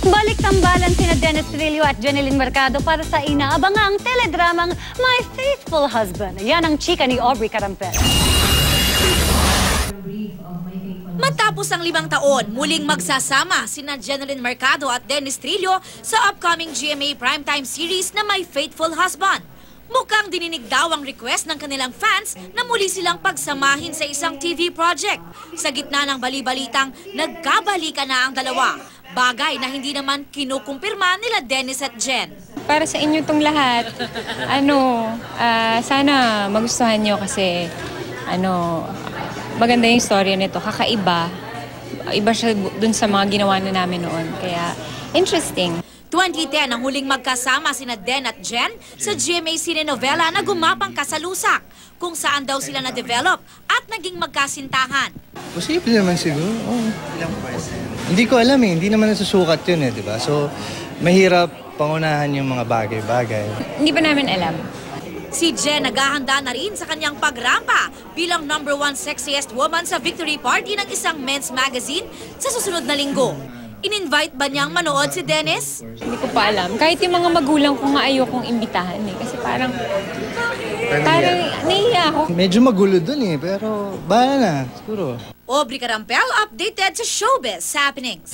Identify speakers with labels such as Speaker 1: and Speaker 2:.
Speaker 1: Balik tambalan sina Dennis Trillo at Jeneline Mercado para sa inaabangang teledramang My Faithful Husband. Yan ang chika ni Aubrey Carampel.
Speaker 2: Matapos ang 5 taon, muling magsasama sina Jeneline Mercado at Dennis Trillo sa upcoming GMA primetime series na My Faithful Husband. Mukhang dininig daw ang request ng kanilang fans na muli silang pagsamahin sa isang TV project. Sa gitna ng bali-balitang nagkabalikan na ang dalawa, bagay na hindi naman kinukumpirma nila Dennis at Jen.
Speaker 3: Para sa inyo tong lahat, sana magustuhan nyo kasi maganda yung story nito, kakaiba. Iba siya dun sa mga ginawa na namin noon, kaya interesting.
Speaker 2: 2010 ang huling magkasama sina Den at Jen sa GMA Cinenovela na Gumapang Ka sa Lusak, kung saan daw sila na-develop at naging magkasintahan.
Speaker 4: Posible naman siguro. Oh. Hindi ko alam hindi naman nasusukat yun di ba? So, mahirap pangunahan yung mga bagay-bagay.
Speaker 3: Hindi pa namin alam.
Speaker 2: Si Jen naghahanda na rin sa kanyang pagrampa bilang #1 sexiest woman sa victory party ng isang men's magazine sa susunod na linggo. In-invite ba niyang manood si Dennis?
Speaker 3: Hindi ko pa alam. Kahit yung mga magulang ko nga ayokong imbitahan kasi parang nahiya ako.
Speaker 4: Medyo magulo dun pero bahala na, siguro.
Speaker 2: Aubrey Carampel, updated sa Showbiz Happenings.